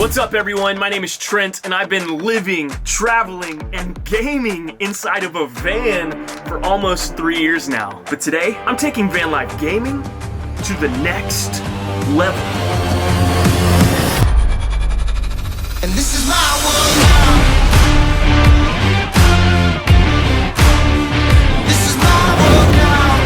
What's up everyone, my name is Trent and I've been living, traveling, and gaming inside of a van for almost 3 years now. But today, I'm taking Vanlife Gaming to the next level. And this is my world now. This is my world now.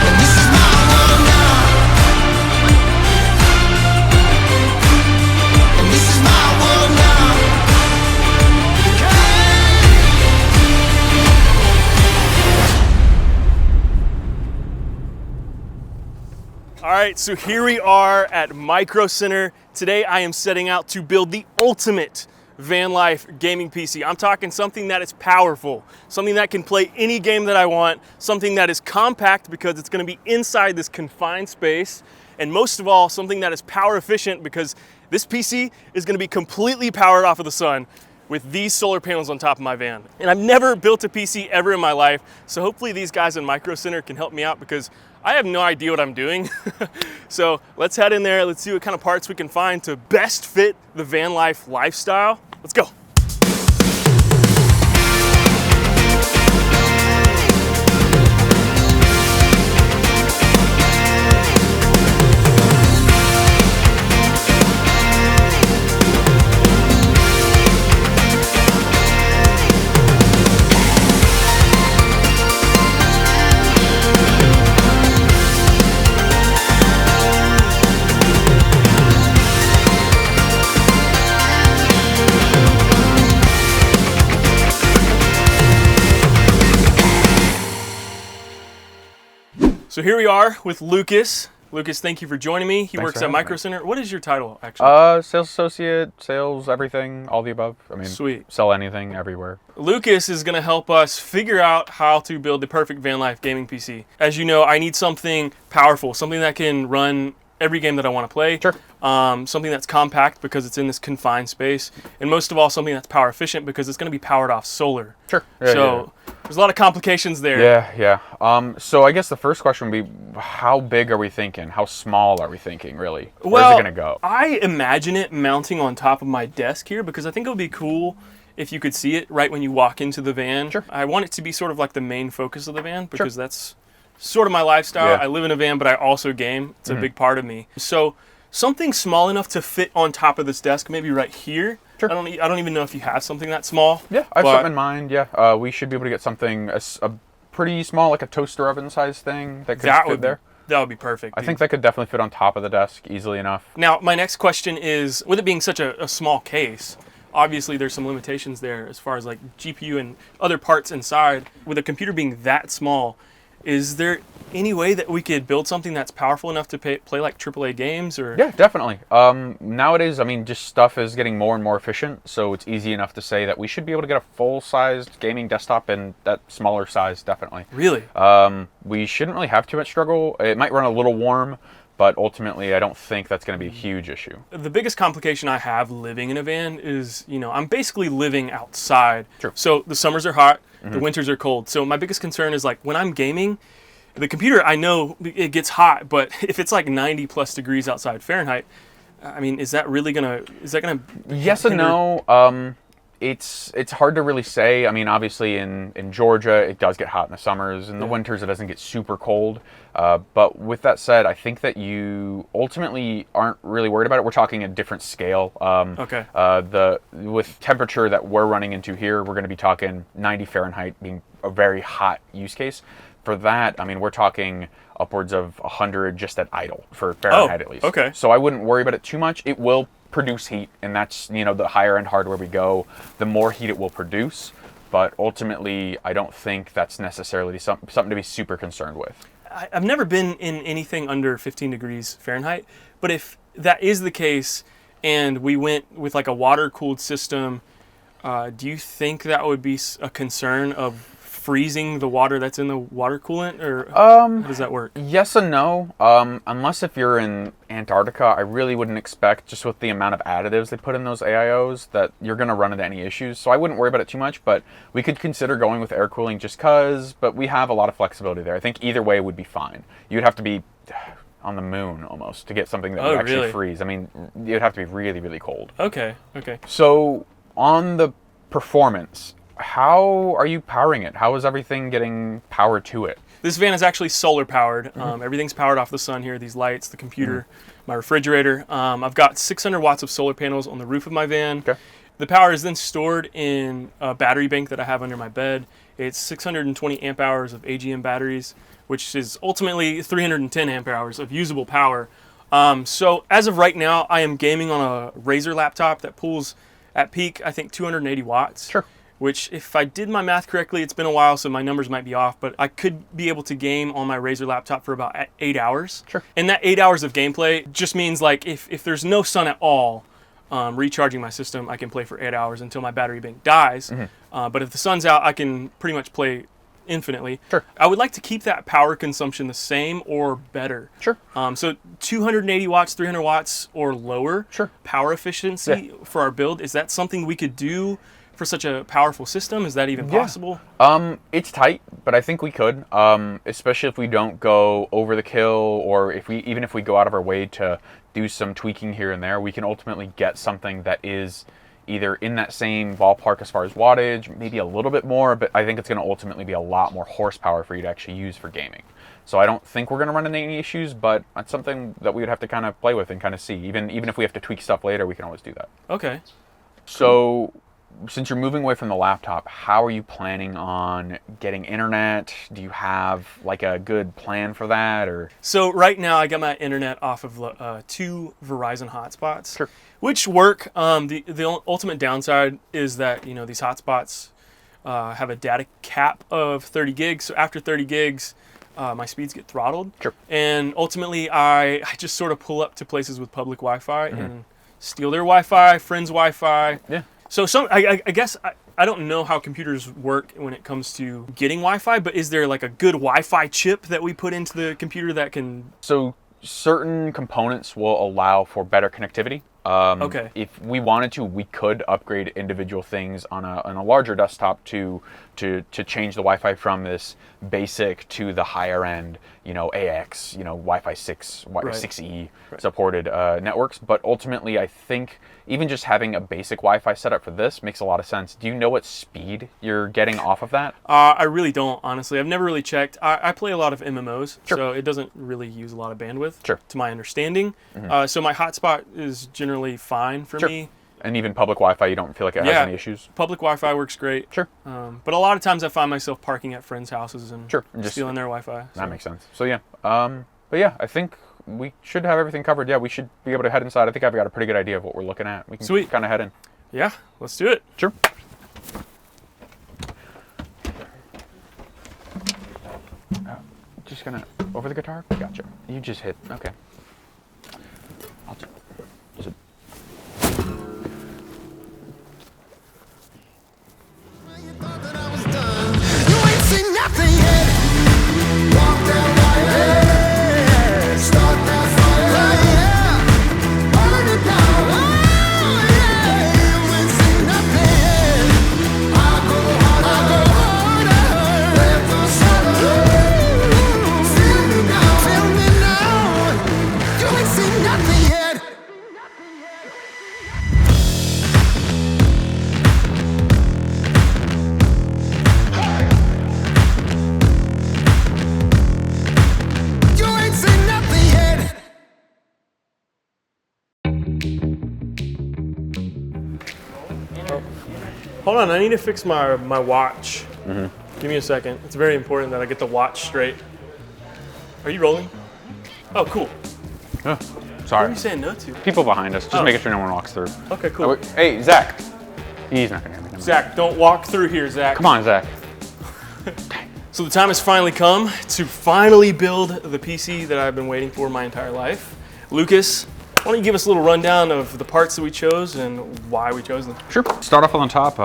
And this is my world now. And this is my world now. All right, so here we are at Micro Center. Today I am setting out to build the ultimate Vanlife gaming PC. I'm talking something that is powerful, something that can play any game that I want, something that is compact because it's gonna be inside this confined space, and most of all, something that is power efficient because this PC is gonna be completely powered off of the sun with these solar panels on top of my van. And I've never built a PC ever in my life, so hopefully these guys in Micro Center can help me out because I have no idea what I'm doing. So let's head in there, let's see what kind of parts we can find to best fit the van life lifestyle. Let's go. So here we are with Lucas. Lucas, thank you for joining me. He works at Micro Center. What is your title, actually? Sales associate, sales, everything, all the above. I mean, sweet. Sell anything, everywhere. Lucas is gonna help us figure out how to build the perfect Vanlife gaming PC. As you know, I need something powerful, something that can run every game that I want to play. Sure. Something that's compact because it's in this confined space, and most of all, something that's power efficient because it's going to be powered off solar. Sure. Yeah, so there's a lot of complications there. Yeah. So I guess the first question would be, how big are we thinking? How small are we thinking, really? Where's it going to go? I imagine it mounting on top of my desk here because I think it would be cool if you could see it right when you walk into the van. Sure. I want it to be sort of like the main focus of the van because that's sort of my lifestyle. Yeah. I live in a van, but I also game. It's a big part of me. So something small enough to fit on top of this desk, maybe right here. Sure. I don't even know if you have something that small. Yeah, I have something in mind. Yeah, we should be able to get something a pretty small, like a toaster oven size thing that could fit there. That would be perfect. I think that could definitely fit on top of the desk easily enough. Now, my next question is, with it being such a small case, obviously there's some limitations there as far as like GPU and other parts inside. With a computer being that small, is there any way that we could build something that's powerful enough to play like AAA games? Or Yeah, definitely. Nowadays, I mean, just stuff is getting more and more efficient, so it's easy enough to say that we should be able to get a full-sized gaming desktop in that smaller size, definitely. Really? We shouldn't really have too much struggle. It might run a little warm, but ultimately, I don't think that's going to be a huge issue. The biggest complication I have living in a van is, I'm basically living outside. True. So the summers are hot, the winters are cold. So my biggest concern is like when I'm gaming, the computer, I know it gets hot, but if it's like 90 plus degrees outside Fahrenheit, I mean, is that gonna Yes and no. It's hard to really say. I mean, obviously in Georgia, it does get hot in the summers. In the winters, it doesn't get super cold. But with that said, I think that you ultimately aren't really worried about it. We're talking a different scale. Okay. With temperature that we're running into here, we're going to be talking 90 Fahrenheit being a very hot use case. For that, I mean, we're talking upwards of 100 just at idle for Fahrenheit at least. Okay. So I wouldn't worry about it too much. It will produce heat, and that's, the higher end hardware we go, the more heat it will produce. But ultimately, I don't think that's necessarily something to be super concerned with. I've never been in anything under 15 degrees Fahrenheit, but if that is the case and we went with like a water-cooled system, do you think that would be a concern of freezing the water that's in the water coolant, or how does that work? Yes and no. Unless if you're in Antarctica, I really wouldn't expect, just with the amount of additives they put in those AIOs, that you're going to run into any issues. So I wouldn't worry about it too much, but we could consider going with air cooling just because, but we have a lot of flexibility there. I think either way would be fine. You'd have to be on the moon almost to get something that Oh, would actually really? freeze. I mean, it would have to be really, really cold. Okay, okay. So on the performance, how are you powering it? How is everything getting power to it? This van is actually solar powered. Everything's powered off the sun here. These lights, the computer, my refrigerator. I've got 600 watts of solar panels on the roof of my van. Okay. The power is then stored in a battery bank that I have under my bed. It's 620 amp hours of AGM batteries, which is ultimately 310 amp hours of usable power. So as of right now, I am gaming on a Razer laptop that pulls at peak, I think 280 watts. Sure. Which, if I did my math correctly, it's been a while, so my numbers might be off, but I could be able to game on my Razer laptop for about 8 hours. Sure. And that 8 hours of gameplay just means, like, if there's no sun at all, recharging my system, I can play for 8 hours until my battery bank dies. But if the sun's out, I can pretty much play infinitely. Sure. I would like to keep that power consumption the same or better. Sure. So 280 watts, 300 watts or lower Sure. power efficiency for our build. Is that something we could do for such a powerful system? Is that even possible? It's tight, but I think we could, especially if we don't go over the kill, or even if we go out of our way to do some tweaking here and there, we can ultimately get something that is either in that same ballpark as far as wattage, maybe a little bit more, but I think it's going to ultimately be a lot more horsepower for you to actually use for gaming. So I don't think we're going to run into any issues, but it's something that we would have to kind of play with and kind of see. Even if we have to tweak stuff later, we can always do that. Okay. So since you're moving away from the laptop, how are you planning on getting internet? Do you have like a good plan for that, or? So right now I get my internet off of 2 Verizon hotspots, Sure. which work. The ultimate downside is that, you know, these hotspots have a data cap of 30 gigs. So after 30 gigs, my speeds get throttled. Sure. And ultimately I just sort of pull up to places with public Wi-Fi and steal their Wi-Fi, friends' Wi-Fi. Yeah. So I guess I don't know how computers work when it comes to getting Wi-Fi, but is there like a good Wi-Fi chip that we put into the computer that can... So certain components will allow for better connectivity. Okay. If we wanted to, we could upgrade individual things on a larger desktop to change the Wi-Fi from this basic to the higher end, you know, AX, you know, Wi-Fi 6, 6E supported networks. But ultimately, I think even just having a basic Wi-Fi setup for this makes a lot of sense. Do you know what speed you're getting off of that? I really don't, honestly. I've never really checked. I play a lot of MMOs, Sure. so it doesn't really use a lot of bandwidth, Sure. to my understanding. So my hotspot is generally fine for Sure. me. And even public Wi-Fi, you don't feel like it has any issues? Public Wi-Fi works great. Sure. But a lot of times I find myself parking at friends' houses and Sure. Just stealing their Wi-Fi. That makes sense. So yeah, but yeah, I think we should have everything covered. Yeah, we should be able to head inside. I think I've got a pretty good idea of what we're looking at. We can Sweet. kind of head in. Yeah, let's do it. Sure. Just gonna over the guitar. Gotcha. You just hit. Okay. I'll just. You thought that I was done. You ain't seen nothing yet. Walk that fire. Start that fire. Burn it down. Oh, yeah. You ain't seen nothing yet. I go harder. Let the sun feel me now. Feel me now. You ain't seen nothing yet. You ain't seen nothing yet. Hold on, I need to fix my watch. Give me a second. It's very important that I get the watch straight. Are you rolling? Oh, cool. Oh, What are sorry. you saying no to? People behind us. Just Oh. making sure no one walks through. Okay, cool. Hey, Zach. He's not gonna hear me. Never mind. Zach, don't walk through here, Zach. Come on, Zach. So the time has finally come to finally build the PC that I've been waiting for my entire life. Lucas, why don't you give us a little rundown of the parts that we chose and why we chose them? Sure. Start off on the top.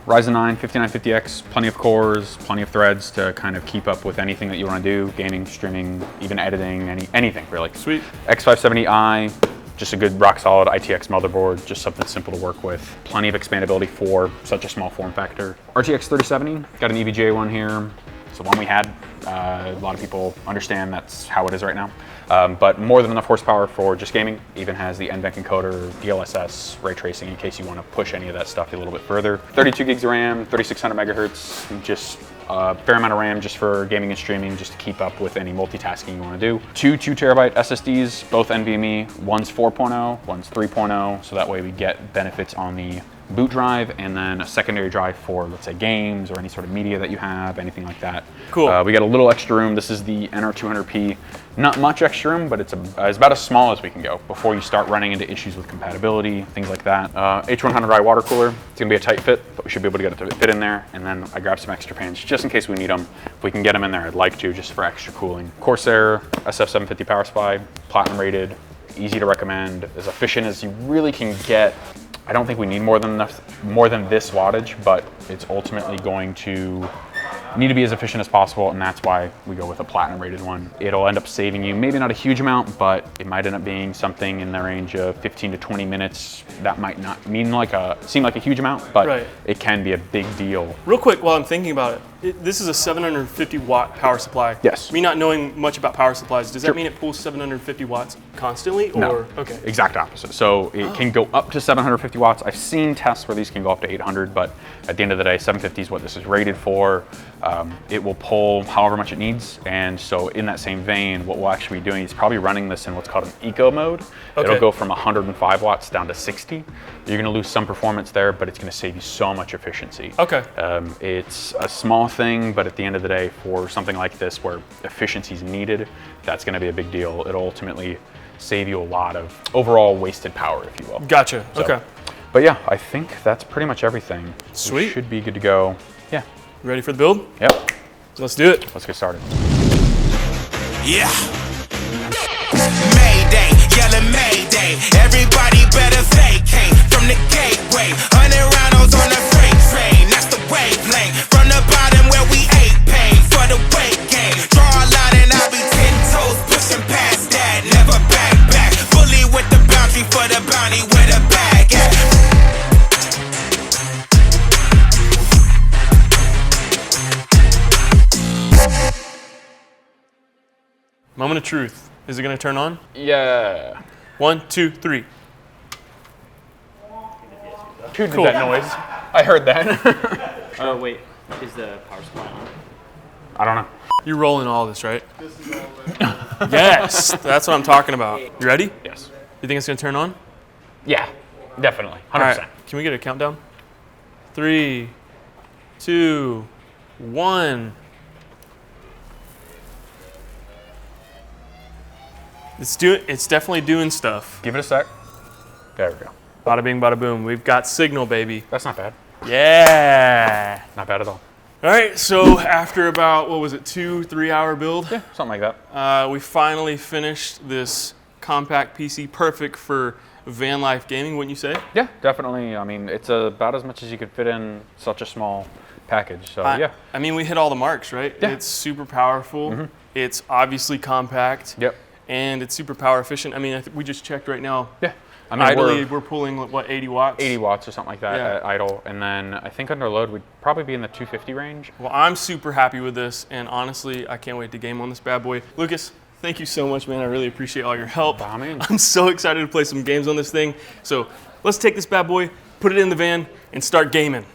Ryzen 9 5950X, plenty of cores, plenty of threads to kind of keep up with anything that you want to do, gaming, streaming, even editing, anything really. Sweet. X570i, just a good rock solid ITX motherboard, just something simple to work with. Plenty of expandability for such a small form factor. RTX 3070, got an EVGA one here. the one we had. A lot of people understand that's how it is right now. But more than enough horsepower for just gaming. Even has the NVENC encoder, DLSS, ray tracing in case you want to push any of that stuff a little bit further. 32 gigs of RAM, 3600 megahertz, just a fair amount of RAM just for gaming and streaming, just to keep up with any multitasking you want to do. Two 2 terabyte SSDs, both NVMe. One's 4.0, one's 3.0, so that way we get benefits on the boot drive, and then a secondary drive for, let's say, games or any sort of media that you have, anything like that. Cool. We got a little extra room. This is the NR200P. Not much extra room, but it's about as small as we can go before you start running into issues with compatibility, things like that. H100i water cooler. It's gonna be a tight fit, but we should be able to get it to fit in there. And then I grabbed some extra fans just in case we need them. If we can get them in there, I'd like to, just for extra cooling. Corsair SF750 power supply, platinum rated, easy to recommend, as efficient as you really can get. I don't think we need more than this wattage, but it's ultimately going to need to be as efficient as possible, and that's why we go with a platinum rated one. It'll end up saving you maybe not a huge amount, but it might end up being something in the range of 15 to 20 minutes. That might not seem like a huge amount, but it can be a big deal. Real quick, while I'm thinking about it, this is a 750 watt power supply. Yes. Me not knowing much about power supplies, does that mean it pulls 750 watts constantly? Or? No. Okay. Exact opposite. So it can go up to 750 watts. I've seen tests where these can go up to 800, but at the end of the day, 750 is what this is rated for. It will pull however much it needs, and so in that same vein, what we'll actually be doing is probably running this in what's called an eco mode. Okay. It'll go from 105 watts down to 60. You're going to lose some performance there, but it's going to save you so much efficiency. Okay. It's a small thing, but at the end of the day, for something like this where efficiency is needed, that's going to be a big deal. It'll ultimately save you a lot of overall wasted power, if you will. Gotcha. So, okay. But yeah, I think that's pretty much everything. Sweet. We should be good to go. Yeah. Ready for the build? Yep. Let's do it. Let's get started. Yeah. Mayday, yelling Mayday. Everybody better vacate from the gateway. 100 rounds on the freight train. That's the wavelength. From the bottom where we ate pain for the weight gain. Draw a line and I'll be 10 toes pushing past that. Never back. Fully with the boundary for the bounty with a bag at. Moment of truth. Is it going to turn on? Yeah. 1, 2, 3. Who did that noise? I heard that. Oh wait, is the power supply on? I don't know. You're rolling all this, right? Yes, that's what I'm talking about. You ready? Yes. You think it's going to turn on? Yeah, definitely. 100%. All right. Can we get a countdown? 3, 2, 1. It's definitely doing stuff. Give it a sec. There we go. Bada bing, bada boom. We've got signal, baby. That's not bad. Yeah. Not bad at all. All right. So after about, what was it, 2-3 hour build? Yeah, something like that. We finally finished this compact PC, perfect for Vanlife Gaming, wouldn't you say? Yeah, definitely. I mean, it's about as much as you could fit in such a small package. So yeah. I mean, we hit all the marks, right? Yeah. It's super powerful. It's obviously compact. Yep. And it's super power efficient. I mean, we just checked right now. Yeah. I mean, idly, we're pulling, what, 80 watts? 80 watts or something like that Yeah. at idle. And then I think under load, we'd probably be in the 250 range. Well, I'm super happy with this. And honestly, I can't wait to game on this bad boy. Lucas, thank you so much, man. I really appreciate all your help. By all means. I'm so excited to play some games on this thing. So let's take this bad boy, put it in the van, and start gaming.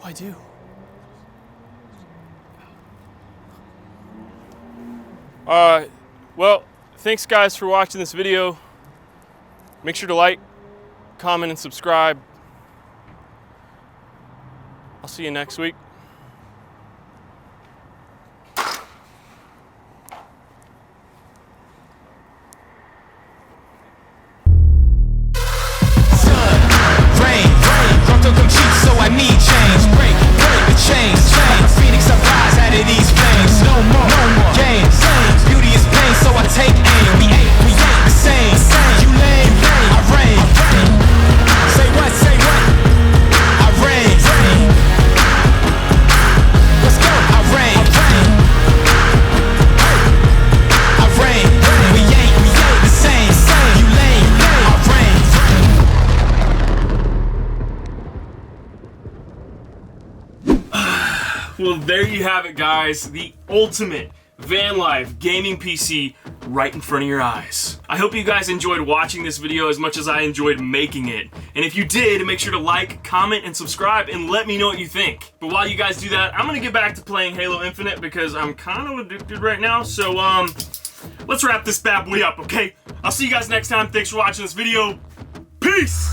I do. Well, thanks guys for watching this video. Make sure to like, comment, and subscribe. I'll see you next week. So I need change, break the chains. Like a phoenix, I rise out of these flames. No more games. Beauty is pain, so I take aim. We ain't the same. You lame, I reign. Say what? I reign. Let's go. I reign. I reign. We ain't the same. You lame, I reign. Well, there you have it, guys. The ultimate Vanlife gaming PC right in front of your eyes. I hope you guys enjoyed watching this video as much as I enjoyed making it. And if you did, make sure to like, comment, and subscribe and let me know what you think. But while you guys do that, I'm gonna get back to playing Halo Infinite because I'm kind of addicted right now. So, let's wrap this bad boy up, okay? I'll see you guys next time. Thanks for watching this video. Peace!